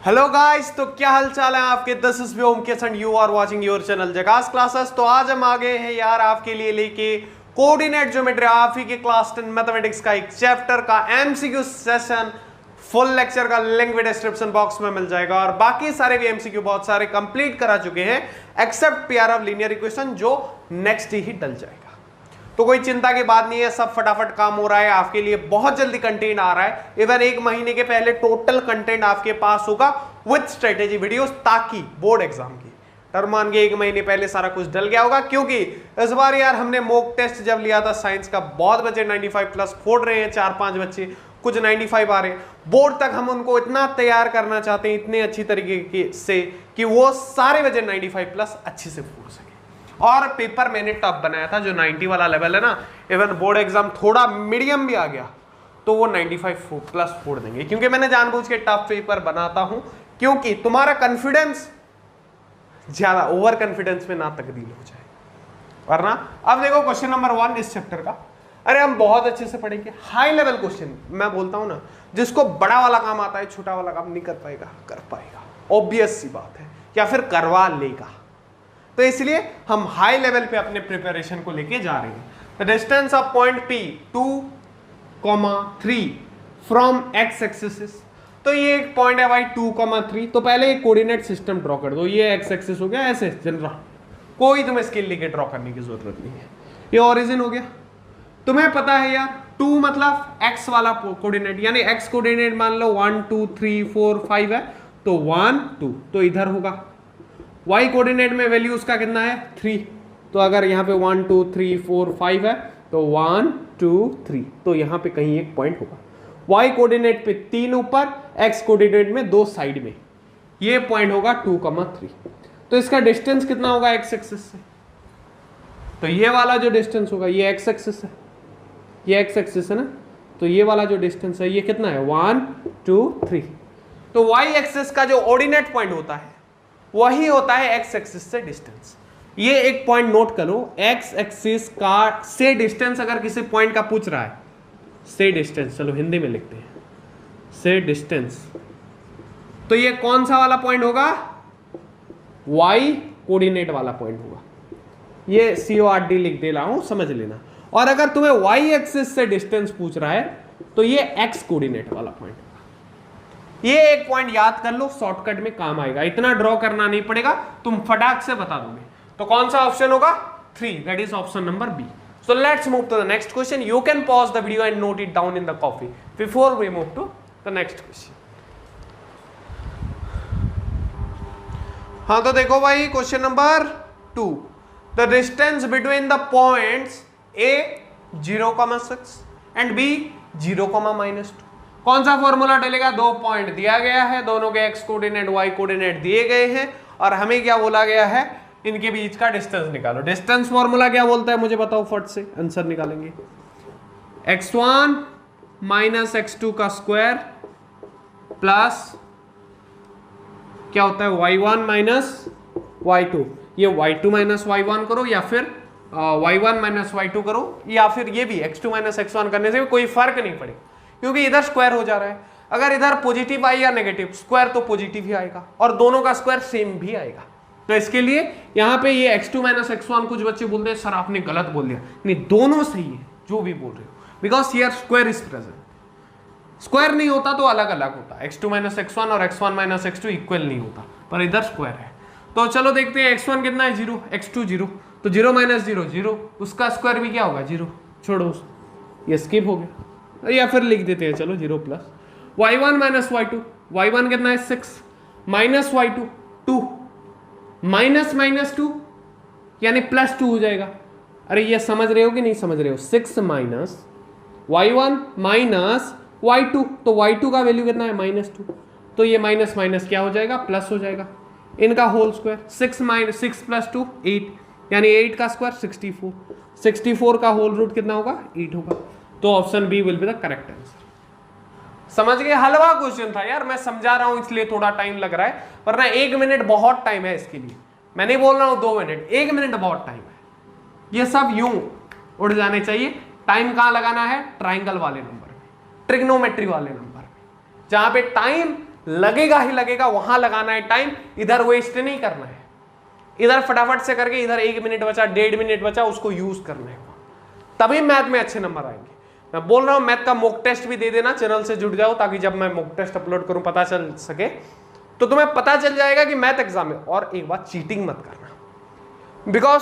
Hello guys, तो क्या हाल चाल है आपके। This is Omkesh and you are watching your channel Jhakaas classes. तो आज हम आ गए हैं यार आपके लिए लेके कोऑर्डिनेट ज्योमेट्री आप ही के क्लास 10 मैथमेटिक्स का एक चैप्टर का एमसीक्यू सेशन। फुल लेक्चर का लिंक भी डिस्क्रिप्शन बॉक्स में मिल जाएगा और बाकी सारे भी एमसीक्यू बहुत सारे कंप्लीट करा चुके हैं except pair of linear equation जो नेक्स्ट ही डल जाएगा। तो कोई चिंता की बात नहीं है, सब फटाफट काम हो रहा है आपके लिए। बहुत जल्दी कंटेंट आ रहा है, इवन एक महीने के पहले टोटल कंटेंट आपके पास होगा विद स्ट्रेटेजी वीडियोस, ताकि बोर्ड एग्जाम की टर्म मान के एक महीने पहले सारा कुछ डल गया होगा। क्योंकि इस बार यार हमने मॉक टेस्ट जब लिया था साइंस का, बहुत बच्चे 95 प्लस फोड़ रहे हैं, 4-5 बच्चे कुछ 95 आ रहे हैं। बोर्ड तक हम उनको इतना तैयार करना चाहते हैं इतने अच्छी तरीके से कि वो सारे बच्चे 95 प्लस अच्छे से फोड़ सके। और पेपर मैंने टफ बनाया था, जो 90 वाला लेवल है ना, इवन बोर्ड एग्जाम थोड़ा मीडियम भी आ गया तो वो 95 प्लस फोड़ देंगे। क्योंकि मैंने जानबूझ के टफ पेपर बनाता हूं, क्योंकि तुम्हारा कॉन्फिडेंस ज्यादा ओवर कॉन्फिडेंस में ना तब्दील हो जाए। वरना अब देखो क्वेश्चन नंबर 1 इस चैप्टर का, अरे हम बहुत अच्छे से पढ़ेंगे। हाई लेवल क्वेश्चन, मैं बोलता हूं ना, जिसको बड़ा वाला काम आता है छोटा वाला काम नहीं कर पाएगा, कर पाएगा, ऑब्वियस सी बात है, या फिर करवा लेगा। तो इसलिए हम हाई लेवल पे अपने प्रिपरेशन को लेके जा रहे हैं। The distance of point P 2,3 from x axis. तो ये एक पॉइंट है भाई 2,3। तो पहले एक कोऑर्डिनेट सिस्टम ड्रॉ कर दो। ये x एक्सिस हो गया ऐसे जनरल, कोई तुम्हें स्केल लेके ड्रॉ करने की जरूरत नहीं है। ये ओरिजिन हो गया, तुम्हें पता है यार 2 मतलब x वाला कोऑर्डिनेट, यानी x कोऑर्डिनेट मान लो 1 2 3 4 5 है, तो 1 2 तो इधर होगा। y कोऑर्डिनेट में वैल्यू उसका कितना है 3, तो अगर यहाँ पे 1 2 3 4 5 है तो 1 2 3, तो यहाँ पे कहीं एक पॉइंट होगा। y कोऑर्डिनेट पे 3 ऊपर, x कोऑर्डिनेट में 2 साइड में, ये पॉइंट होगा 2,3। तो इसका डिस्टेंस कितना होगा x एक्सिस से, तो ये वाला जो डिस्टेंस होगा ये x एक्सिस है, ये x एक्सिस है ना, तो ये वाला जो डिस्टेंस है ये कितना है 1 2 3। तो y एक्सिस का जो ऑर्डिनेट पॉइंट होता है वही होता है x एक्सिस से डिस्टेंस। ये एक पॉइंट नोट करो, x एक्सिस का से डिस्टेंस अगर किसी पॉइंट का पूछ रहा है, से डिस्टेंस, चलो हिंदी में लिखते हैं, से डिस्टेंस, तो ये कौन सा वाला पॉइंट होगा, y कोऑर्डिनेट वाला पॉइंट होगा। ये CORD लिख दे रहा हूं, समझ लेना। और अगर तुम्हें y एक्सिस से डिस्टेंस पूछ रहा है तो ये x कोऑर्डिनेट वाला पॉइंट। ये एक पॉइंट याद कर लो, शॉर्टकट में काम आएगा, इतना ड्रॉ करना नहीं पड़ेगा, तुम फटाक से बता दोगे। तो कौन सा ऑप्शन होगा 3, that is option number B. So let's move to the next question. You can pause the video and note it down in the copy before we move to the next question. हाँ तो देखो भाई, question number 2, the distance between the points A 0,6 and B 0,-2। कौन सा formula डलेगा, 2 point दिया गया है, दोनों के x कोऑर्डिनेट y कोऑर्डिनेट दिए गए हैं, और हमें क्या बोला गया है, इनके बीच का डिस्टेंस निकालो। डिस्टेंस फॉर्मूला क्या बोलता है मुझे बताओ, फट से आंसर निकालेंगे। x1 माइनस x2 का स्क्वायर प्लस क्या होता है y1 माइनस y2। ये y2 माइनस y1 करो, या फिर y1 माइनस y2 करो, या फिर ये भी x2 माइनस x1 करने से कोई फर्क नहीं पड़ेगा, क्योंकि इधर स्क्वायर हो जा रहा है। अगर इधर पॉजिटिव आई या नेगेटिव, स्क्वायर तो पॉजिटिव ही आएगा, और दोनों का स्क्वायर सेम भी आएगा। तो इसके लिए यहाँ पे ये x2 माइनस x1, कुछ बच्चे बोलते हैं सर आपने गलत बोल दिया, नहीं दोनों सही है जो भी बोल रहे हो, because here square is present. Square नहीं होता तो अलग अलग होता, x2 माइनस x1 और x1 माइनस x2 इक्वल नहीं होता, पर इधर स्क्वायर है। तो चलो देखते हैं, x1 कितना है 0, x2 0, तो 0 माइनस 0 0, उसका स्क्वायर भी क्या होगा 0, छोड़ो ये स्किप हो गया, या फिर लिख देते हैं चलो 0 plus y1 minus y2, y1 कितना है 6 माइनस y2 2, माइनस माइनस 2 यानी प्लस 2 हो जाएगा। अरे ये समझ रहे हो कि नहीं समझ रहे हो, 6 माइनस y1 माइनस y2, तो y2 का वैल्यू कितना है -2, तो ये माइनस माइनस क्या हो जाएगा, प्लस हो जाएगा, इनका होल स्क्वायर 6 माइनस 6 प्लस 2 8, यानी 8 का स्क्वायर 64, 64 का होल रूट कितना होगा 8 होगा। तो option B will be the correct answer. समझ गए, हलवा क्वेश्चन था यार, मैं समझा रहा हूं इसलिए थोड़ा टाइम लग रहा है, वरना 1 मिनट बहुत टाइम है इसके लिए। मैं नहीं बोल रहा हूं 2 मिनट, 1 मिनट बहुत टाइम है। ये सब यूं उड़ जाने चाहिए। टाइम कहां लगाना है, ट्राइंगल वाले नंबर में, ट्रिग्नोमेट्री वाले नंबर में, जहां पे टाइम लगेगा ही लगेगा, वहां लगाना है टाइम, इधर वेस्ट नहीं करना है, इधर फटाफट से करके इधर 1 मिनट बचा 1.5 मिनट बचा उसको यूज करना है, तभी मैथ में अच्छे नंबर आएंगे। मैं बोल रहा हूं मैथ का मॉक टेस्ट भी दे देना, चैनल से जुड़ जाओ ताकि जब मैं मॉक टेस्ट अपलोड करूं पता चल सके, तो तुम्हें पता चल जाएगा कि मैथ एग्जाम में। और एक बात, चीटिंग मत करना, बिकॉज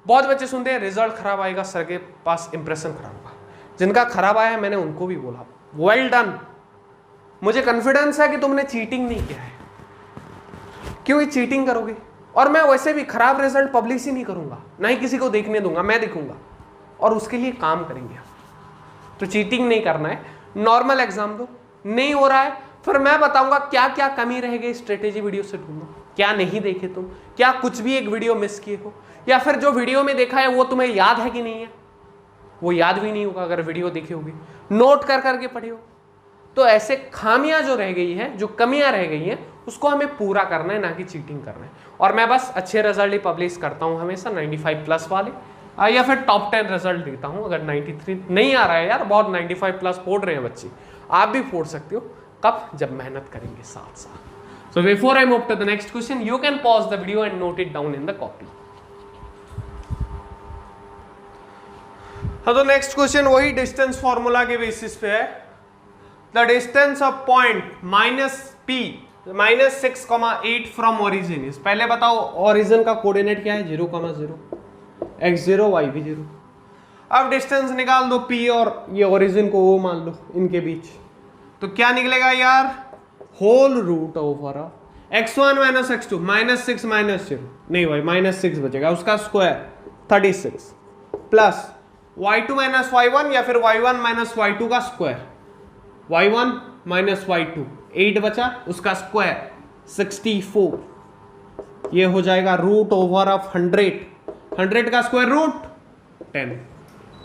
बहुत बच्चे सुनते हैं रिजल्ट खराब आएगा, सर के पास इंप्रेशन खराब होगा। जिनका खराब आया है मैंने उनको भी बोला वेल डन, मुझे कॉन्फिडेंस है कि तुमने चीटिंग नहीं किया है, क्यों चीटिंग करोगे। और मैं वैसे भी खराब रिजल्ट पब्लिश ही नहीं करूंगा, ना ही किसी को देखने दूंगा, मैं दिखूंगा और उसके लिए काम करेंगे। तो चीटिंग नहीं करना है, नॉर्मल एग्जाम दो, नहीं हो रहा है फिर मैं बताऊंगा क्या क्या कमी रह गई, स्ट्रेटेजी वीडियो से ढूंढो, क्या नहीं देखे तुम, क्या कुछ भी एक वीडियो मिस किए हो, या फिर जो वीडियो में देखा है वो तुम्हें याद है कि नहीं है, वो याद भी नहीं होगा अगर वीडियो देखी होगी, नोट कर करके पढ़े हो। तो ऐसे खामियां जो रह गई है, जो कमियां रह गई हैं, उसको हमें पूरा करना है, ना कि चीटिंग करना है। और मैं बस अच्छे रिजल्ट ही पब्लिश करता हूं हमेशा, 95 प्लस वाले, या फिर टॉप 10 रिजल्ट देता हूं। अगर 93 नहीं आ रहा है यार, बहुत 95 प्लस फोड़ रहे हैं बच्चे, आप भी फोड़ सकते हो, कब, जब मेहनत करेंगे साथ साथ। So before I move to the next question, you can pause the video and note it down in the copy. हाँ, तो नेक्स्ट क्वेश्चन वही डिस्टेंस फॉर्मूला के बेसिस पे है। The distance of point -p -6,8 from origin is, पहले बताओ origin का coordinate क्या है, 0,0, x0 y भी 0। अब डिस्टेंस निकाल दो p और ये ओरिजिन को o मान लो इनके बीच, तो क्या निकलेगा यार, whole root over x1 - x2 -6 -0 नहीं भाई -6 बचेगा, उसका स्क्वायर 36 प्लस y2 - y1 या फिर y1 - y2 का स्क्वायर, y1 - y2 8 बचा, उसका स्क्वायर 64, ये हो जाएगा रूट ओवर ऑफ 100 का square root 10।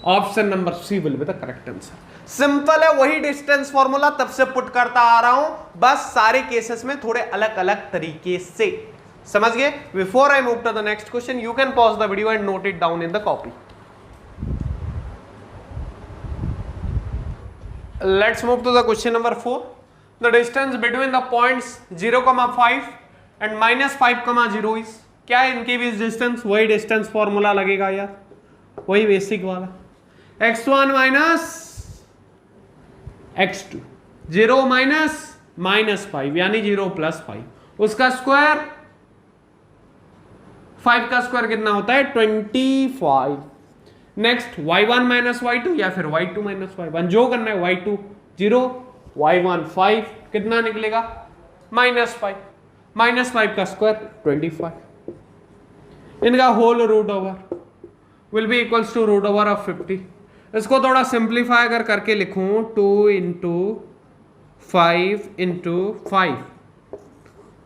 Option number C will be the correct answer. Simple है, वही डिस्टेंस फॉर्मूला तब से पुट करता आ रहा हूं, बस सारे केसेस में थोड़े अलग अलग तरीके से, समझ गए। Before I move to the next question, you can pause the video and note it down in the copy. Let's move to the question number 4। The distance between the points 0,5 and -5,0 is, क्या है इनके बीच distance, वही distance formula लगेगा यार, वही basic वाला, x1 - x2 0 -5 यानी 0 + 5, उसका स्क्वायर, 5 का स्क्वायर कितना होता है 25। नेक्स्ट y1 - y2 या फिर y2 - y1, जो करना है, y2 0 y1 5, कितना निकलेगा -5 का स्क्वायर 25, इनका whole root over will be equals to root over of 50। इसको थोड़ा सिंप्लीफाई अगर करके लिखूं, 2 × 5 × 5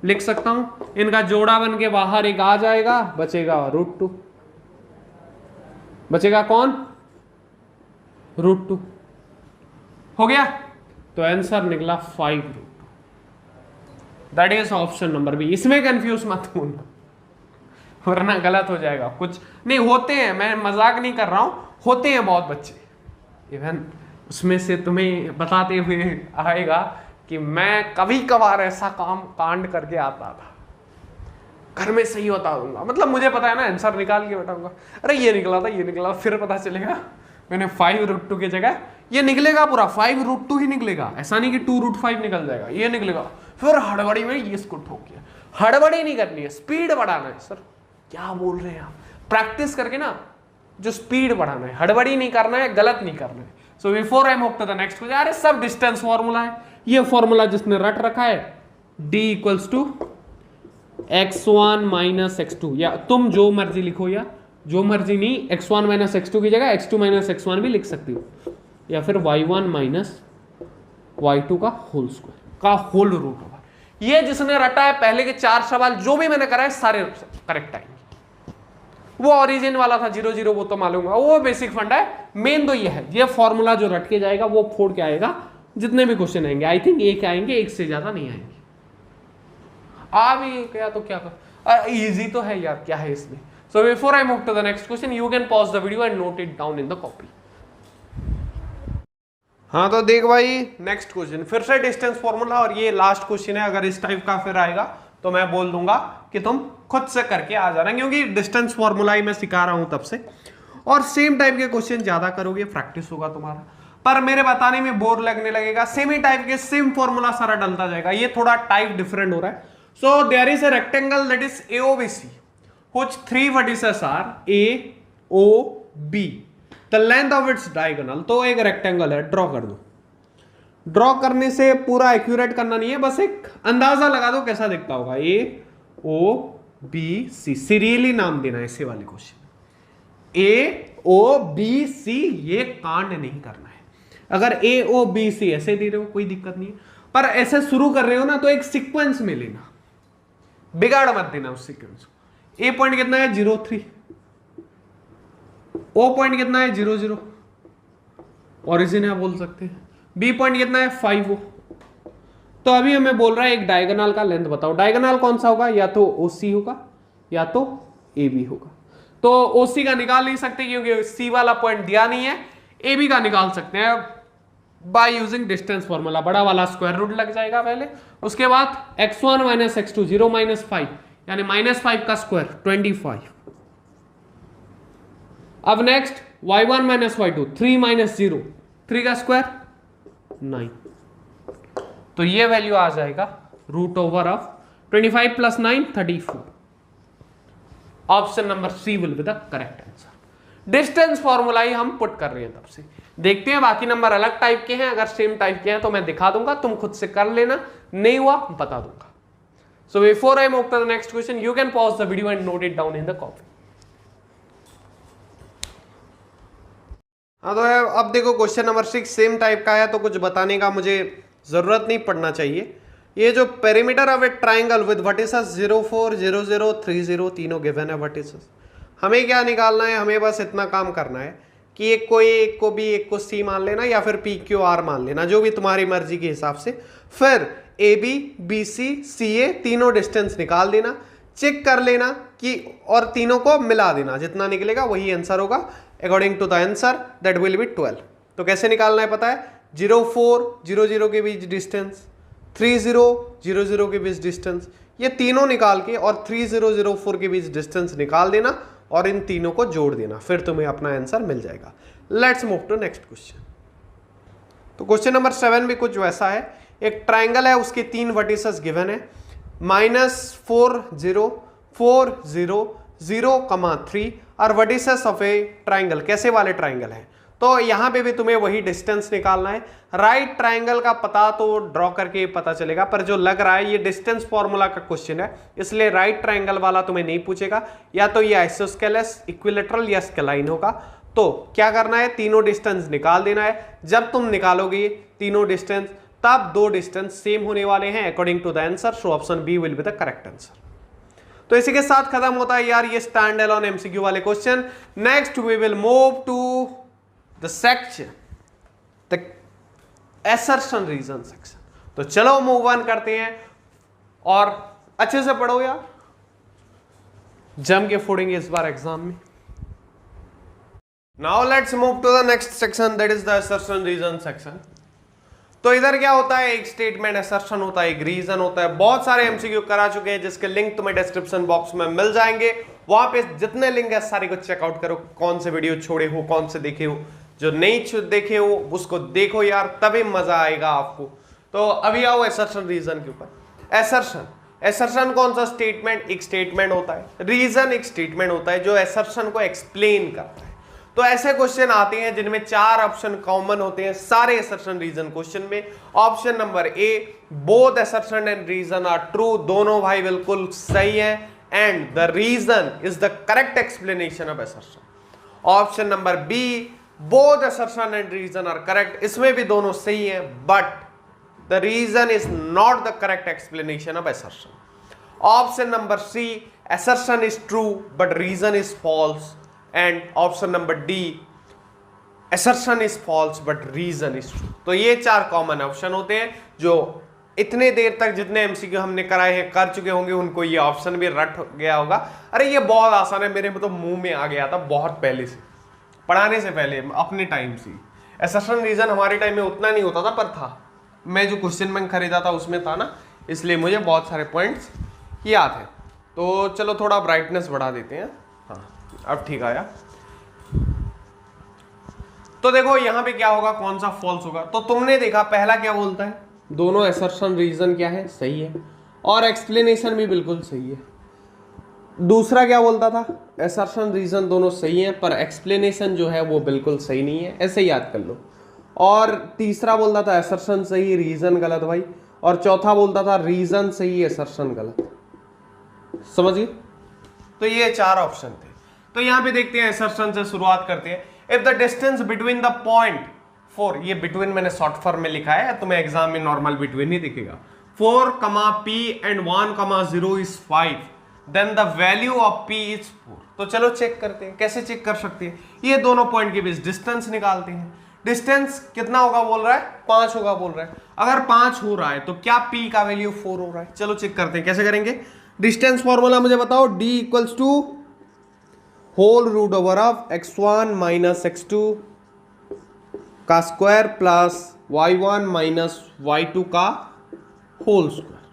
लिख सकता हूं, इनका जोड़ा बन के बाहर एक आ जाएगा, बचेगा √2, बचेगा कौन, √2 हो गया, तो आंसर निकला 5√2। That is option number B. इसमें कंफ्यूज मत होना वरना गलत हो जाएगा। कुछ नहीं होते हैं, मैं मजाक नहीं कर रहा हूं, होते हैं बहुत बच्चे, इवन उसमें से तुम्हें बताते हुए आएगा कि मैं कभी कभार ऐसा काम कांड करके आता था, घर में सही बता दूंगा, मतलब मुझे पता है ना, आंसर निकाल के बताऊंगा, अरे ये निकला था, ये निकला, फिर पता चलेगा मैंने 5√2 की जगह ये निकलेगा पूरा 5√2 ही निकलेगा, ऐसा नहीं कि 2√5 निकल जाएगा, ये निकलेगा, फिर हड़बड़ी में ये इसको ठोक किया। हड़बड़ी नहीं करनी है, स्पीड बढ़ाना है। सर क्या बोल रहे हैं आप, प्रैक्टिस करके ना जो स्पीड बढ़ाना है, हड़बड़ी नहीं करना है, गलत नहीं करना है। So before I move to the next question, अरे सब डिस्टेंस फॉर्मूला है, ये फॉर्मूला जिसने रट रखा है d = x1 - x2, या तुम जो मर्जी लिखो, या जो मर्जी नहीं, x1 - x2 की जगह x2 - x1 भी लिख सकती हो, या फिर y1 - y2 का होल स्क्वायर का होल रूट होगा। ये जिसने रटा है, पहले के 4 सवाल जो भी मैंने कराए सारे करेक्ट आएंगे। वो ओरिजिन वाला था 0 0, वो तो मालूम है, वो बेसिक फंडा है। मेन तो ये है, ये फॉर्मूला जो रट के जाएगा वो फोड़ के आएगा, जितने भी क्वेश्चन आएंगे, आई थिंक एक आएंगे, एक से ज्यादा नहीं आएंगे। आ भी क्या तो क्या कर, इजी तो है यार, क्या है इसमें। So before I move to the next question, you can pause the video and note it down in the copy. हाँ तो देख भाई नेक्स्ट क्वेश्चन फिर से डिस्टेंस फॉर्मूला, और ये लास्ट क्वेश्चन है। अगर इस टाइप का फिर आएगा तो मैं बोल दूंगा कि तुम खुद से करके आ जाना, क्योंकि डिस्टेंस फॉर्मूला ही मैं सिखा रहा हूं तब से। और सेम टाइप के क्वेश्चन ज्यादा करोगे, प्रैक्टिस होगा तुम्हारा, पर मेरे बताने में बोर लगने लगेगा। सेम ही टाइप के सेम फॉर्मूला सारा डलता जाएगा, ये थोड़ा टाइप डिफरेंट हो रहा है। So there is a rectangle that is AOBC which 3 vertices are AOB, the length of its diagonal. तो एक रेक्टेंगल है, ड्रॉ कर दो। ड्रॉ करने से पूरा एक्यूरेट करना नहीं है, बस एक अंदाजा लगा दो कैसा दिखता होगा। AOBC सीरियली नाम देना है इसे वाले क्वेश्चन। AOBC ये कांड नहीं करना है। अगर AOBC ऐसे दे रहे हो कोई दिक्कत नहीं है, पर ऐसे शुरू कर रहे हो ना तो एक सीक्वेंस में लेना, बिगाड़ मत देना उस सीक्वेंस को। A पॉइंट कितना है 0.3, O पॉइंट कितना है 0.0, ओरिजिन है बोल सकते हैं। B पॉइंट कितना है 5O। तो अभी हमें बोल रहा है एक डायगोनल का लेंथ बताओ। डायगोनल कौन सा होगा, या तो OC होगा या तो AB होगा। तो OC का निकाल नहीं सकते क्योंकि C वाला पॉइंट दिया नहीं है। AB का निकाल सकते हैं बाय यूजिंग डिस्टेंस फॉर्मूला। बड़ा वाला स्क्वायर रूट लग जाएगा पहले, उसके बाद x1 माइनस x2 0 माइनस 5 यानी -5 का स्क्वायर 25। अब next y1 minus y2 3 minus 0 3 का स्क्वायर 9। तो ये वैल्यू आ जाएगा root over of 25 plus 9 34। Option number C will be the correct answer. Distance formula ही हम पुट कर रहे हैं तब से। देखते हैं बाकी नंबर अलग टाइप के हैं, अगर सेम टाइप के हैं तो मैं दिखा दूंगा, तुम खुद से कर लेना, नहीं हुआ बता दूंगा। So before I move to the next question you can pause the video and note it down in the copy. हाँ तो अब देखो क्वेश्चन नंबर 6 सेम टाइप का है, तो कुछ बताने का मुझे जरूरत नहीं पड़ना चाहिए। ये जो perimeter of A triangle with vertices 0 4 0 0 3 0 तीनों गिवन है वर्टिसेस। हमें क्या निकालना है, हमें बस इतना काम करना है कि एक को A एक को B एक को C मान लेना, या फिर PQR मान लेना, जो भी तुम्हारी मर्जी के हिसाब से। फिर AB BC CA तीनों डिस्टेंस निकाल देना, चेक कर लेना कि, और तीनों को मिला देना, जितना निकलेगा वही आंसर होगा according to the answer that will be 12। तो कैसे निकालना है पता है, 0 4 0 0 के बीच डिस्टेंस, 3 0 0 0 के बीच डिस्टेंस, ये तीनों निकाल के और 3 0 0 4 के बीच डिस्टेंस निकाल देना और इन तीनों को जोड़ देना, फिर तुम्हें अपना आंसर मिल जाएगा। Let's move to next question. तो क्वेश्चन नंबर 7 भी कुछ वैसा है। एक ट्राइंगल है, उसके 3 वर्टिसेस गिवन है, -4 0 4 0 0, 3 और वर्टिसेस ऑफ ए ट्राइंगल। कैसे वाले ट्राइंगल है, तो यहां पे भी तुम्हें वही डिस्टेंस निकालना है। राइट ट्राइंगल का पता तो ड्रॉ करके पता चलेगा, पर जो लग रहा है ये डिस्टेंस फॉर्मूला का क्वेश्चन है, इसलिए राइट ट्राइंगल वाला तुम्हें नहीं पूछेगा, या तो ये आइसोस्केलस इक्विलेटरल या स्केलाइन होगा। तो क्या करना है, तीनों डिस्टेंस निकाल देना है। जब तुम निकालोगे तीनों डिस्टेंस, तब दो डिस्टेंस सेम होने वाले हैं according to the answer. So option B will be the correct answer. तो इसी के साथ खत्म होता है यार ये स्टैंड अलोन एमसीक्यू वाले question. Next we will move to the section, the assertion reason section. तो चलो मूव ऑन करते हैं, और अच्छे से पढ़ो यार, जम के फोड़ेंगे इस बार एग्जाम में। Now let's move to the next section, that is the assertion reason section. तो इधर क्या होता है, एक स्टेटमेंट असर्शन होता है, एक रीजन होता है। बहुत सारे एमसीक्यू करा चुके हैं जिसके लिंक तुम्हें डिस्क्रिप्शन बॉक्स में मिल जाएंगे, वहां पे जितने लिंक है सारे को चेकआउट करो, कौन से वीडियो छोड़े हो, कौन से देखे हो, जो नहीं देखे हो उसको देखो यार, तभी मजा आएगा आपको। तो अभी आओ असर्शन रीजन के ऊपर। असर्शन कौन सा स्टेटमेंट, एक स्टेटमेंट होता है, रीजन एक स्टेटमेंट होता है जो असर्शन को एक्सप्लेन करता है। तो ऐसे क्वेश्चन आते हैं जिनमें 4 ऑप्शन कॉमन होते हैं सारे असर्शन रीजन क्वेश्चन में। Option number A, both assertion and reason are true, दोनों भाई बिल्कुल सही है, and the reason is the correct explanation of assertion. Option number B, both assertion and reason are correct, इसमें भी दोनों सही है, but the reason is not the correct explanation of assertion. Option number C, assertion is true but reason is false, and option number D, assertion is false but reason is true। तो ये 4 common option होते हैं जो इतने देर तक जितने MCQ हमने कराए हैं कर चुके होंगे, उनको ये ऑप्शन भी रट गया होगा। अरे ये बहुत आसान है, मेरे तो मुंह में आ गया था बहुत पहले से, पढ़ाने से पहले अपने टाइम से। असर्शन रीजन हमारे टाइम में उतना नहीं होता था, पर था। मैं जो क्वेश्चन बैंक खरीदा था उसमें था ना, इसलिए मुझे बहुत सारे पॉइंट्स याद है। तो चलो थोड़ा ब्राइटनेस बढ़ा देते हैं। हाँ अब ठीक आया। तो देखो यहाँ पे क्या होगा, कौन सा फॉल्स होगा। तो तुमने देखा पहला क्या बोलता है, दोनों असर्शन रीजन क्या है, सही है, और एक्सप्लेनेशन भी बिल्कुल सही है। दूसरा क्या बोलता था, असर्शन रीजन दोनों सही है पर एक्सप्लेनेशन जो है वो बिल्कुल सही नहीं है, ऐसे याद कर लो। और तीसरा बोलता था असर्शन सही रीजन गलत भाई, और चौथा बोलता था रीजन सही असर्शन गलत। समझिए, तो ये 4 ऑप्शन थे। तो यहां पे देखते हैं, असर्शन से शुरुआत करते हैं। If the distance between the point 4, ये बिटवीन मैंने शॉर्ट फॉर्म में लिखा है, तुम्हें एग्जाम में नॉर्मल बिटवीन ही दिखेगा, 4, P and 1, 0 is 5, then the value of P is 4। तो चलो चेक करते हैं, कैसे चेक कर सकते हैं, ये दोनों पॉइंट के बीच डिस्टेंस निकालते हैं। डिस्टेंस कितना होगा बोल रहा है, 5 होगा बोल रहा है। अगर 5 हो रहा है तो क्या P का वैल्यू 4 हो रहा है। चलो चेक करते हैं, कैसे करेंगे। डिस्टेंस फॉर्मूला मुझे बताओ, D equals to whole root over of x1 minus x2 का square plus y1 minus y2 का होल स्क्वायर।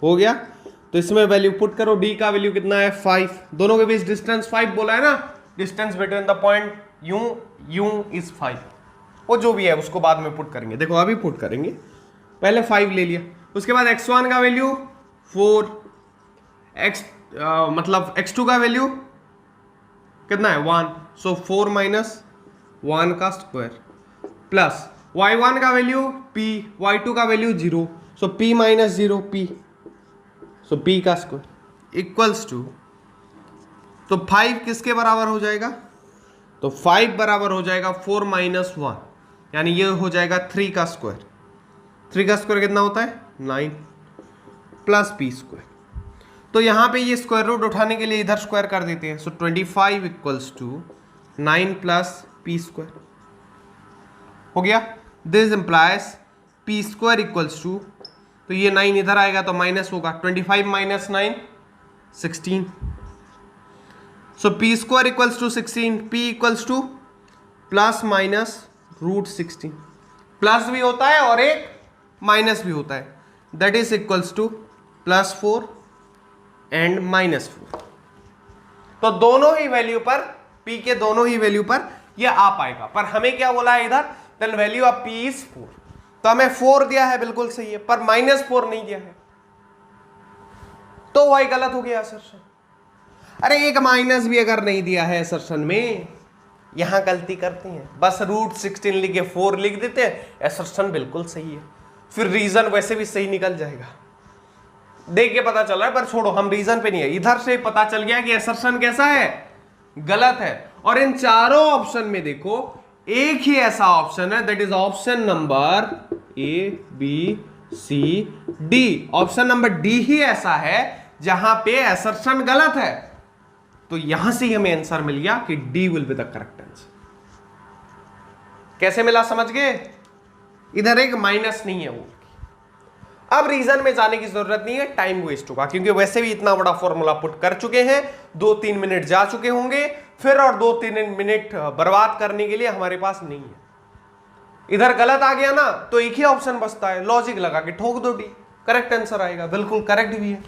हो गया, तो इसमें वैल्यू पुट करो। D का वैल्यू कितना है, 5। दोनों के बीच डिस्टेंस 5 बोला है ना, distance between the point you is 5। वो जो भी है उसको बाद में पुट करेंगे, देखो अभी पुट करेंगे, पहले 5 ले लिया। उसके बाद x1 का वैल्यू 4, मतलब x2 का वैल्यू कितना है, 1, सो 4 माइनस 1 का स्क्वायर प्लस y1 का वैल्यू p, y2 का वैल्यू 0, सो p माइनस 0 p, सो p का स्क्वायर इक्वल्स टू, तो 5 किसके बराबर हो जाएगा, तो 5 बराबर हो जाएगा 4 माइनस 1, यानी ये हो जाएगा 3 का स्क्वायर। 3 का स्क्वायर कितना होता है, 9 प्लस p स्क्वायर। तो यहां पे ये स्क्वायर रूट उठाने के लिए इधर स्क्वायर कर देते हैं, so 25 equals to 9 plus p square. हो गया, this implies p square equals to, तो ये 9 इधर आएगा तो माइनस होगा, 25 minus 9 16, so p square equals to 16, p equals to plus minus root 16, plus भी होता है और एक माइनस भी होता है, that is equals to plus 4 and minus 4। तो दोनों ही वैल्यू पर, p के दोनों ही वैल्यू पर ये आ पाएगा, पर हमें क्या बोला है इधर, then value of p is 4। तो हमें 4 दिया है, बिल्कुल सही है, पर माइनस 4 नहीं दिया है, तो y गलत हो गया असर्शन। अरे एक माइनस भी अगर नहीं दिया है असर्शन में, यहां गलती करते हैं, बस रूट 16 लिख के 4 लिख देते हैं, असर्शन बिल्कुल सही है, फिर रीजन वैसे भी सही निकल जाएगा। देख के पता चल रहा है, पर छोड़ो, हम रीजन पे नहीं है, इधर से पता चल गया कि असर्शन कैसा है, गलत है। और इन चारों ऑप्शन में देखो एक ही ऐसा ऑप्शन है, that is option number ABCD। Option number D ही ऐसा है जहां पे असर्शन गलत है, तो यहां से हमें आंसर मिल गया कि D will be the correct answer. कैसे मिला, समझ गए, इधर एक माइनस नहीं है वो। अब रीजन में जाने की जरूरत नहीं है, टाइम वेस्ट होगा, क्योंकि वैसे भी इतना बड़ा फॉर्मूला पुट कर चुके हैं, 2-3 मिनट जा चुके होंगे, फिर और 2-3 मिनट बर्बाद करने के लिए हमारे पास नहीं है। इधर गलत आ गया ना, तो एक ही ऑप्शन बचता है, लॉजिक लगा के ठोक दो डी, करेक्ट आंसर आएगा, बिल्कुल करेक्ट भी है।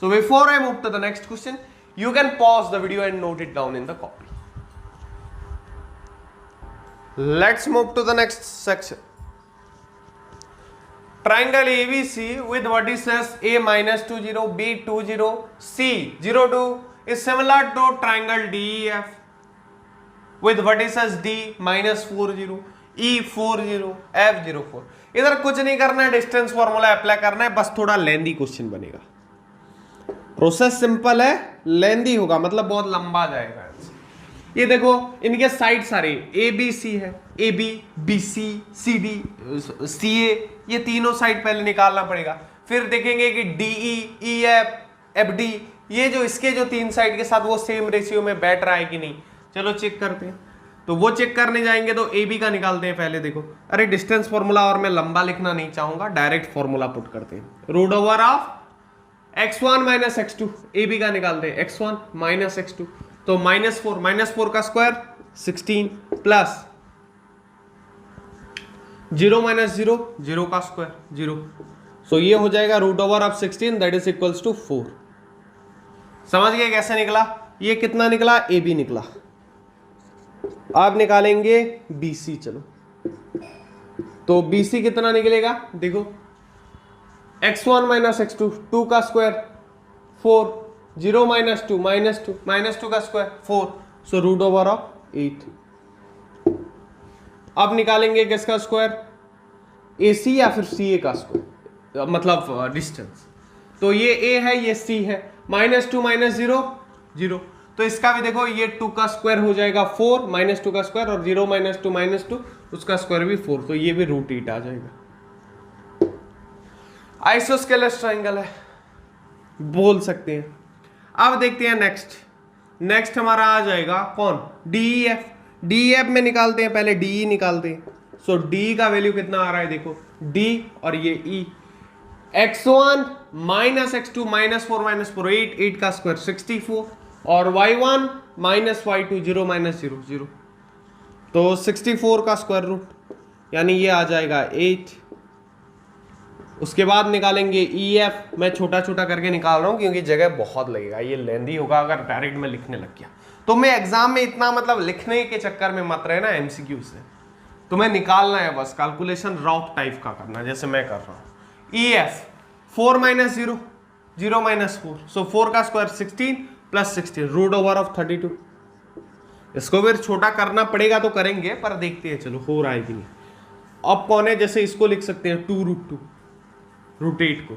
So before I move to the next question, you can pause the video and note it down in the copy. Let's move to the next section. Triangle ABC with vertices A minus 20, B 20, C 02 is similar to triangle DEF with vertices D minus 40, E 40, F 04। इधर कुछ नहीं करना है, distance formula apply करना है, बस थोड़ा lengthy question बनेगा। प्रोसेस सिंपल है, लेंदी होगा, मतलब बहुत लंबा जाएगा। ये देखो इनके साइड सारे ABC है, AB, BC, CD, CA, ये तीनों साइड पहले निकालना पड़ेगा, फिर देखेंगे कि DE, EF, FD, ये जो इसके जो 3 साइड के साथ वो सेम रेशियो में बैठ रहा है कि नहीं, चलो चेक करते हैं। तो वो चेक करने जाएंगे तो AB का निकालते हैं पहले। देखो अरे डिस्टेंस फॉर्मूला और मैं लंबा लिखना नहीं चाहूंगा, डायरेक्ट फॉर्मूला पुट करते हैं, root over of x1 minus x2, AB का निकालते हैं, x1 माइनस x2, तो -4 का स्क्वायर 16 प्लस 0 माइनस 0 0 का स्क्वायर 0। सो ये हो जाएगा root over of 16 that is equals to 4। समझ गए कैसे निकला? ये कितना निकला? ए बी निकला। आप निकालेंगे BC। चलो तो BC कितना निकलेगा? देखो x1 माइनस x2 2 का स्क्वायर 4, 0 माइनस 2 माइनस 2 का square 4, so root over of 8। अब निकालेंगे किसका स्क्वायर? AC या फिर CA का स्क्वायर, मतलब डिस्टेंस। तो ये A है, ये C है। -2 माइनस 0 0, तो इसका भी देखो ये 2 का स्क्वायर हो जाएगा 4, -2 का स्क्वायर, और 0 माइनस 2 उसका स्क्वायर भी 4, तो ये भी √8 आ जाएगा। आइसोस्केलस ट्रायंगल है बोल सकते हैं। अब देखते हैं नेक्स्ट हमारा आ जाएगा कौन? DEF। DEF में निकालते हैं, पहले DE निकालते हैं। सो D का वैल्यू कितना आ रहा है? देखो D और ये E, x1 माइनस x2 -4 8 का स्क्वायर 64, और y1 माइनस y2 0 माइनस 0 0, तो 64 का स्क्वायर रूट, यानी ये आ जाएगा 8। उसके बाद निकालेंगे EF। मैं छोटा छोटा करके निकाल रहा हूं क्योंकि जगह बहुत लगेगा, ये लेंदी होगा अगर डायरेक्ट में लिखने लग गया तो। मैं एग्जाम में इतना मतलब लिखने के चक्कर में मत रहे ना, MCQ से तुम्हें निकालना है बस, कैलकुलेशन रॉफ टाइप का करना जैसे मैं कर रहा हूं। EF 4 माइनस 0 0 माइनस 4, सो 4 का square 16 plus 16 root over of 32। इसको फिर छोटा करना पड़ेगा तो करेंगे, पर देखते हैं चलो हो रहा है कि नहीं। अब कौन है? जैसे इसको लिख सकते हैं 2 √8 को,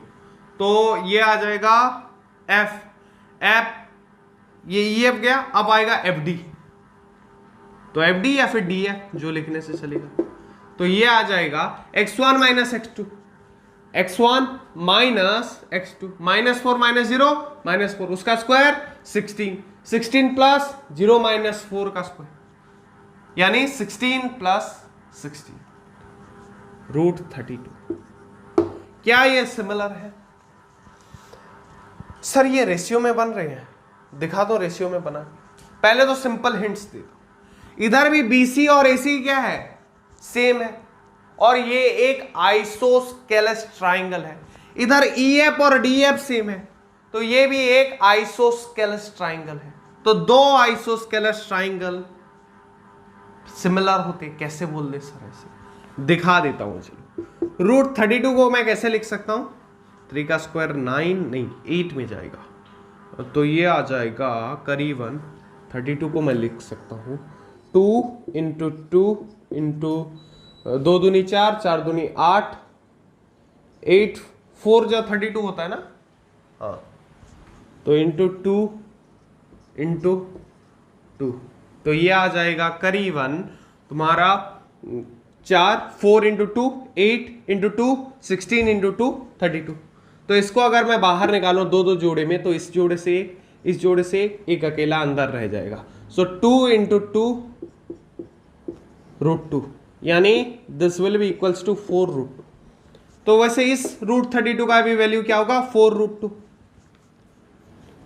तो ये आ जाएगा F ये EF गया। अब आएगा FD, तो FD या फिर DF जो लिखने से चलेगा। तो ये आ जाएगा x1 minus x2 x1 minus x2 -4 minus 0 -4 उसका स्क्वायर 16 प्लस 0 माइनस 4 का स्क्वायर, यानी 16 प्लस 16 √32। क्या ये सिमिलर है? सर ये रेशियो में बन रहे हैं, दिखा दो रेशियो में बना। पहले तो सिंपल हिंट्स दे दो। इधर भी BC और AC क्या है? सेम है, और ये एक आइसोस्केलस ट्राइंगल है। इधर EF और DF सेम है, तो ये भी एक आइसोस्केलस ट्राइंगल है। तो दो आइसोस्केलस ट्राइंगल सिमिलर होते कैसे बोल दे सर? ऐसे दिखा देता हूं। चलो √32 को मैं कैसे लिख सकता हूं? 3 का स्क्वायर 9 नहीं 8 में जाएगा, तो ये आ जाएगा करीबन 32 को मैं लिख सकता हूं 2 इंटू 2 इंटू 2 दूनी 4 4 दूनी 8 8 4 जो 32 होता है ना, हाँ, तो इंटू 2 इंटू 2, तो ये आ जाएगा करीबन तुम्हारा 4 इंटू 2 8 इंटू 2 16 इंटू 2 32। तो इसको अगर मैं बाहर निकालूं दो जोड़े में, तो इस जोड़े से एक अकेला अंदर रह जाएगा। सो 2 इंटू 2 √2, यानी this will be equals to 4 √2। तो वैसे इस √32 का भी वैल्यू क्या होगा? 4 √2।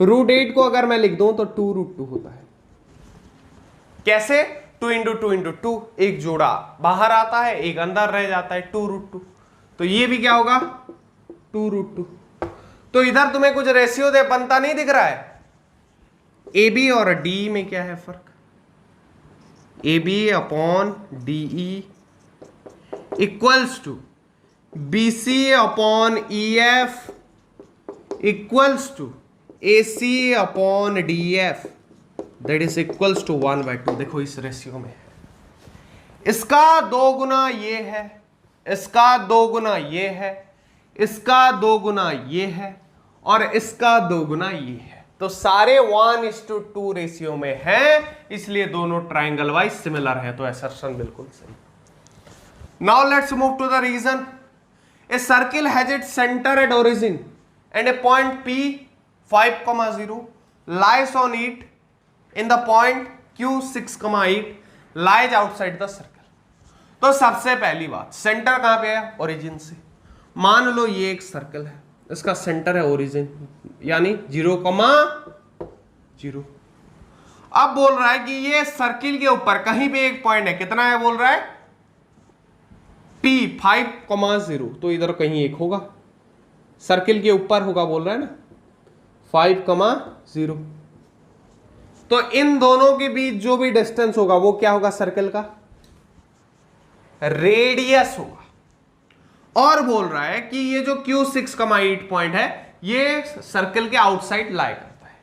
√8 को अगर मैं लिख दूं तो 2 √2 होता है। कैसे? 2 इंटू 2 इंटू 2, एक जोड़ा बाहर आता है एक अंदर रह जाता है 2 √2। तो ये भी क्या होगा? 2 √2। तो इधर तुम्हें कुछ रेशियो दे बनता नहीं दिख रहा है? AB और DE में क्या है फर्क? AB upon DE equals to BC upon EF equals to AC upon DF that is equals to 1/2। देखो इस रेशियो में इसका 2 गुना ये है, इसका 2 गुना ये है, इसका 2 गुना ये है, और इसका 2 गुना ये है। तो सारे 1:2 रेशियो में है, इसलिए दोनों ट्राइंगल वाइज सिमिलर है। तो असर्शन बिल्कुल सही। Now let's move to the reason. A circle has its centre at origin and a point P 5,0 lies on it in the point Q 6,8 lies outside the circle। तो सबसे पहली बात, centre कहां पे है? ओरिजिन से। मान लो ये एक सर्कल है, इसका सेंटर है ओरिजिन, यानी 0,0। अब बोल रहा है कि ये सर्किल के ऊपर कहीं पे एक पॉइंट है, कितना है बोल रहा है? P 5,0 तो इधर कहीं एक होगा, सर्किल के ऊपर होगा बोल रहा है ना, 5,0। तो इन दोनों के बीच जो भी डिस्टेंस होगा वो क्या होगा, सर्कल का रेडियस होगा। और बोल रहा है कि ये जो Q6,8 पॉइंट है ये सर्कल के आउटसाइड लाई करता है।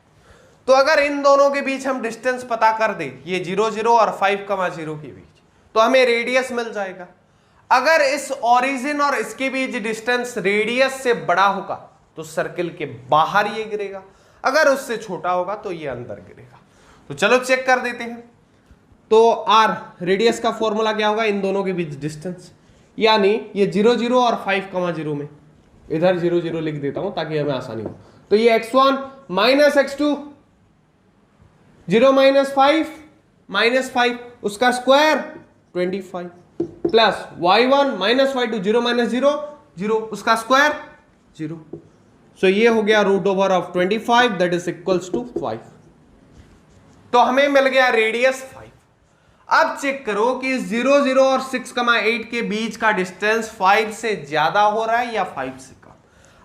तो अगर इन दोनों के बीच हम डिस्टेंस पता कर दे, ये 0, 0 और 5,0 के बीच, तो हमें रेडियस मिल जाएगा। अगर इस ओरिजिन और इसके बीच डिस्टेंस रेडियस से बड़ा होगा तो सर्कल के बाहर ये गिरेगा, अगर उससे छोटा होगा तो ये अंदर गिरेगा। तो चलो चेक कर देते हैं। तो आर रेडियस का फॉर्मूला क्या होगा, इन दोनों के बीच डिस्टेंस, यानी ये 0, 0 और 5,0 में इधर 0, 0 लिख देता हूं ताकि हमें आसानी हो। तो ये x1 minus x2, 0 minus 5 minus 5 उसका square 25 plus y1 minus y2, 0 minus 0 0 उसका स्क्वायर 0। सो ये हो गया root over of 25 that is equals to 5। तो हमें मिल गया रेडियस 5। अब चेक करो कि 0, 0 और 6,8 के बीच का डिस्टेंस 5 से ज्यादा हो रहा है या 5 से कम।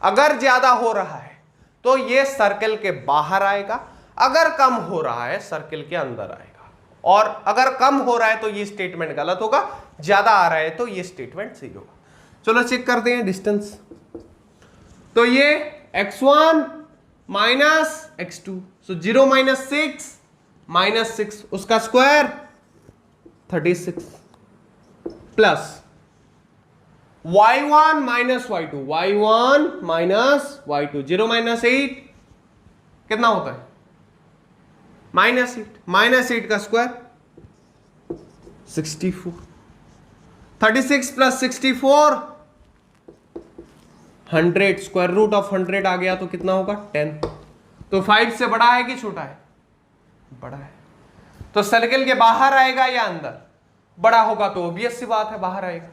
अगर ज्यादा हो रहा है तो ये सर्कल के बाहर आएगा, अगर कम हो रहा है सर्कल के अंदर आएगा। और अगर कम हो रहा है तो ये स्टेटमेंट गलत होगा, ज्यादा आ रहा है तो ये स्टेटमेंट सही होगा। चलो चेक करते हैं डिस्टेंस। तो ये x1 माइनस x2, सो 0 माइनस 6 माइनस 6 उसका square 36 plus y1 minus y2, y1 minus y2, 0 minus 8 कितना होता है, माइनस 8, माइनस 8 का square 64, 36 plus 64 100, square root of 100 आ गया तो कितना होगा 10। तो 5 से बड़ा है कि छोटा है, बड़ा है। तो सर्कल के बाहर आएगा या अंदर, बड़ा होगा तो ऑब्वियस सी बात है बाहर आएगा।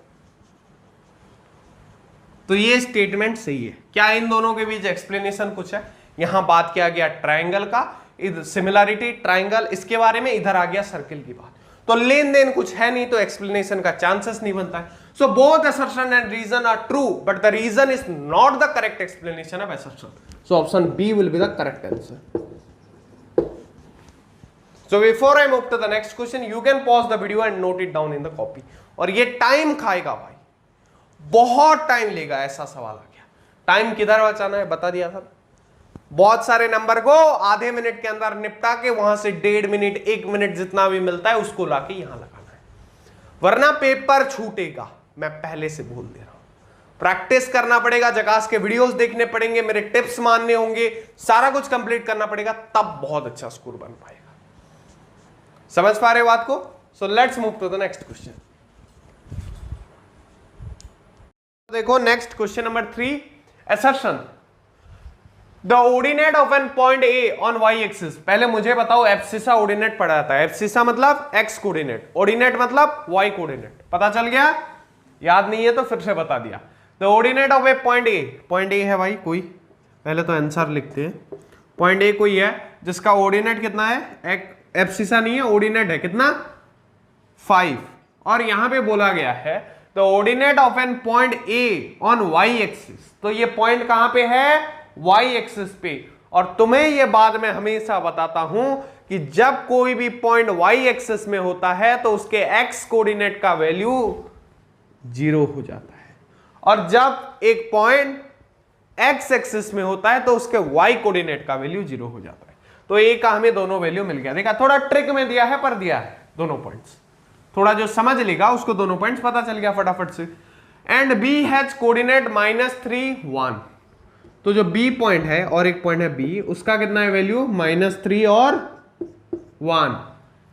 तो ये स्टेटमेंट सही है। क्या इन दोनों के बीच एक्सप्लेनेशन कुछ है, यहां बात किया गया ट्रायंगल का, सिमिलरिटी ट्रायंगल, इसके बारे में, इधर आ गया सर्कल की बात। तो लेन देन कुछ है नहीं तो एक्सप्लेनेशन का चांसेस नहीं बनता है। So both assertion and reason are true but the reason is not the correct explanation of assertion. So option B will be the correct answer. So before I move to the next question, you can pause the video and note it down in the copy. और ये time खाएगा भाई, बहुत time लेगा। ऐसा सवाल आ गया, time किधर बचाना है बता दिया था। बहुत सारे नंबर को आधे मिनट के अंदर निपटा के वहां से 1.5 मिनट 1 मिनट जितना भी मिलता है उसको लाके यहां लगाना है, वरना पेपर छूटेगा। मैं पहले से बोल दे रहा हूं, प्रैक्टिस करना पड़ेगा, जकास के वीडियोस देखने पड़ेंगे, मेरे टिप्स मानने होंगे, सारा कुछ कंप्लीट करना पड़ेगा, तब बहुत अच्छा स्कोर बन पाएगा। समझ पा रहे हो बात को? So let's move to the next question. देखो next question number 3, assertion the ordinate of an point A on Y axis. पहले मुझे बताओ एब्सिसा ऑर्डिनेट पढ़ा था। एब्सिसा मतलब एक्स कोऑर्डिनेट, ऑर्डिनेट मतलब वाई कोऑर्डिनेट। पता चल गया? याद नहीं है तो फिर से बता दिया। The ordinate of A point A, point A है भाई कोई, पहले तो आंसर लिखते हैं। पॉइंट ए कोई है जिसका ऑर्डिनेट कितना है, एब्सिसा नहीं है, ऑर्डिनेट है कितना 5। और यहां पे बोला गया है the ordinate of an point A on Y axis. तो ये पॉइंट कहां पे है, वाई एक्सिस पे। और तुम्हें ये बाद में हमेशा बताता हूं कि जब कोई भी पॉइंट वाई एक्सिस में होता है तो उसके एक्स कोऑर्डिनेट का वैल्यू 0 हो जाता है, और जब एक पॉइंट एक्स एक्सिस में होता है तो उसके वाई कोऑर्डिनेट का वैल्यू 0 हो जाता है। तो ए का हमें दोनों वैल्यू मिल गया। देखा, थोड़ा ट्रिक में दिया है पर दिया है दोनों पॉइंट्स, थोड़ा जो समझ लेगा उसको दोनों पॉइंट्स पता चल गया फटाफट से। And B has coordinate -3 1। तो जो बी पॉइंट है और एक पॉइंट है बी, उसका कितना है वैल्यू -3 और 1।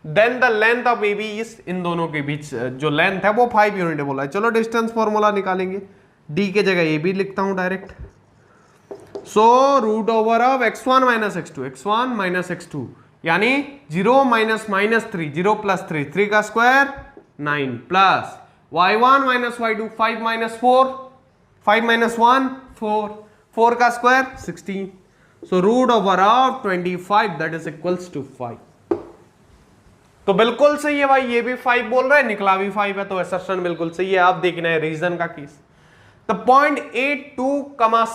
Then the length of A B is, इन दोनों के बीच जो लेंथ है वो 5 यूनिट बोला है। चलो डिस्टेंस फॉर्मूला निकालेंगे, डी के जगह ए बी लिखता हूं direct. So root over of x1 minus x2, x1 minus x2 यानी 0 माइनस -3, 0 प्लस 3, 3 का square 9 plus y1 minus y2, 5 minus 4, 5 minus 1 4, 4 का square 16। So root over of 25 that is equals to 5। तो बिल्कुल सही है भाई, ये भी 5 बोल रहा है, निकला भी 5 है, तो असर्शन बिल्कुल सही है। आप देखना है रीजन का case. The point 8, 2,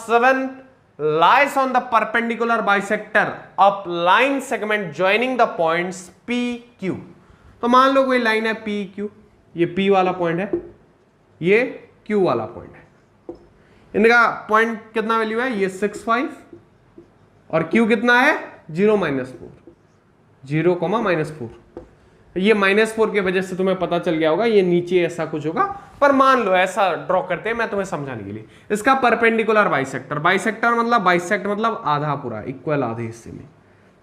7 lies on the perpendicular bisector of line segment joining the points P, Q। तो मान लो कोई लाइन है P, Q, ये P वाला पॉइंट है, ये Q वाला पॉइंट है। इनका पॉइंट कितना वैल्यू है, ये 6, 5 और Q कितना है 0, -4, 0, -4। ये -4 की वजह से तुम्हें पता चल गया होगा ये नीचे ऐसा कुछ होगा, पर मान लो ऐसा ड्रॉ करते हैं मैं तुम्हें समझाने के लिए। इसका परपेंडिकुलर बाइसेक्टर, बाइसेक्टर मतलब बाइसेक्ट मतलब आधा पूरा, इक्वल आधे हिस्से में,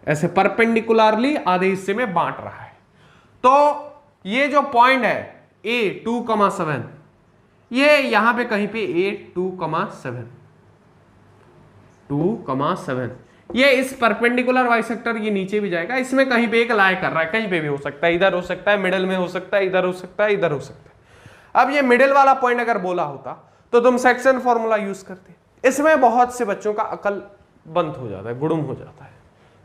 ऐसे परपेंडिकुलरली आधे हिस्से में बांट रहा है। तो ये जो पॉइंट है A 2,7, ये यहां पे कहीं पे A 2,7, 2,7, ये इस परपेंडिकुलर बाइसेक्टर ये नीचे भी जाएगा, इसमें कहीं पे एक लाई कर रहा है, कहीं पे भी हो सकता है, इधर हो सकता है, मिडिल में हो सकता है, इधर हो सकता है, इधर हो सकता है। अब ये मिडिल वाला पॉइंट अगर बोला होता तो तुम सेक्शन फॉर्मूला यूज करते। इसमें बहुत से बच्चों का अकल बंद हो जाता है, गुड़ुम हो जाता है।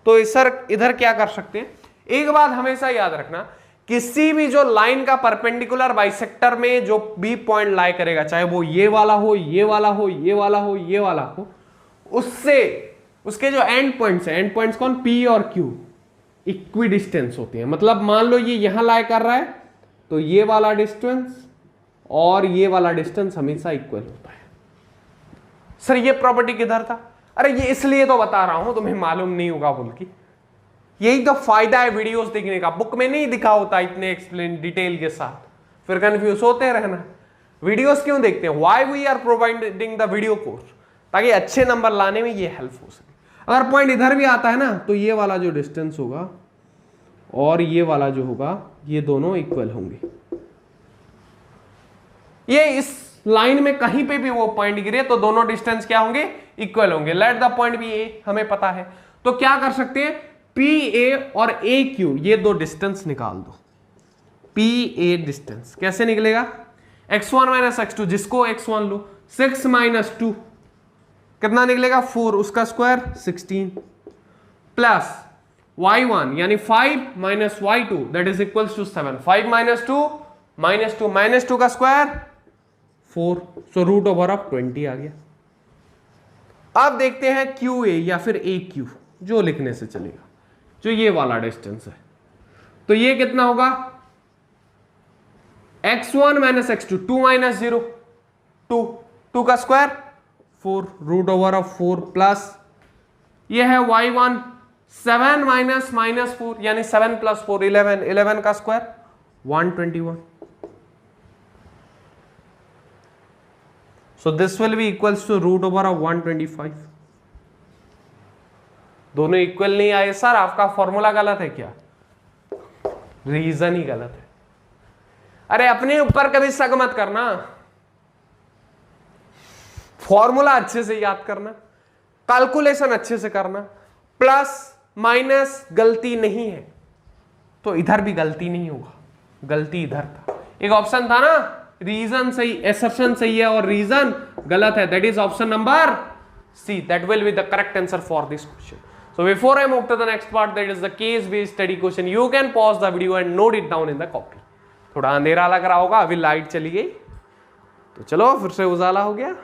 तो सर इधर क्या कर सकते हैं, एक बात हमेशा याद रखना, किसी भी जो लाइन का परपेंडिकुलर बाइसेक्टर में जो भी पॉइंट लाई करेगा, चाहे वो ये वाला हो, ये वाला हो, ये वाला हो, ये वाला हो, उससे उसके जो एंड पॉइंट्स है, एंड पॉइंट्स कौन, P और Q इक्वी डिस्टेंस होती है। मतलब मान लो ये यहां लाई कर रहा है तो ये वाला डिस्टेंस और ये वाला डिस्टेंस हमेशा इक्वल होता है। सर ये प्रॉपर्टी किधर था, अरे ये इसलिए तो बता रहा हूं तुम्हें मालूम नहीं होगा बोल के, यही तो फायदा है वीडियोस देखने का, बुक में नहीं दिखा होता इतने एक्सप्लेन डिटेल के साथ, फिर कंफ्यूज होते रहना। वीडियोस क्यों देखते हैं, why we are providing the video course, ताकि अच्छे नंबर लाने में ये हेल्प हो सके। अगर पॉइंट इधर भी आता है ना तो ये वाला जो डिस्टेंस होगा और ये वाला जो होगा ये दोनों इक्वल होंगे। ये इस लाइन में कहीं पे भी वो पॉइंट गिरे तो दोनों डिस्टेंस क्या होंगे, इक्वल होंगे। लेट द पॉइंट बी ए, हमें पता है। तो क्या कर सकते हैं, पी ए और ए क्यू ये दो डिस्टेंस निकाल दो। पी ए डिस्टेंस कैसे निकलेगा, x1 माइनस x2, जिसको x1 लो, 6 - 2 कितना निकलेगा 4, उसका स्क्वायर 16 प्लस y1 यानी 5 - y2 that is equals to 7, 5 - 2 -2 का स्क्वायर 4, सो √20 आ गया। अब देखते हैं QA या फिर AQ, जो लिखने से चलेगा, जो ये वाला डिस्टेंस है। तो ये कितना होगा, x1 - x2, 2 - 0 2 का स्क्वायर 4, √4 प्लस ये है y1 7 - -4 यानी 7 + 4 11, 11 का square 121। So this will be equals to √125। दोनों इक्वल नहीं आए सर, आपका फॉर्मूला गलत है क्या, रीजन ही गलत है। अरे अपने ऊपर कभी शक मत करना, फॉर्मूला अच्छे से याद करना, कैलकुलेशन अच्छे से करना, प्लस माइनस गलती नहीं है तो इधर भी गलती नहीं होगा, गलती इधर था। एक ऑप्शन था ना, रीजन सही, असर्शन सही है और रीजन गलत है, that is option number C, that will be the correct answer for this question. So before I move to the next part, that is the case based study question, you can pause the video and note it down in the copy। थोड़ा अंधेरा लग रहा होगा, अभी light चली गई तो चलो फिर से उजाला हो गया।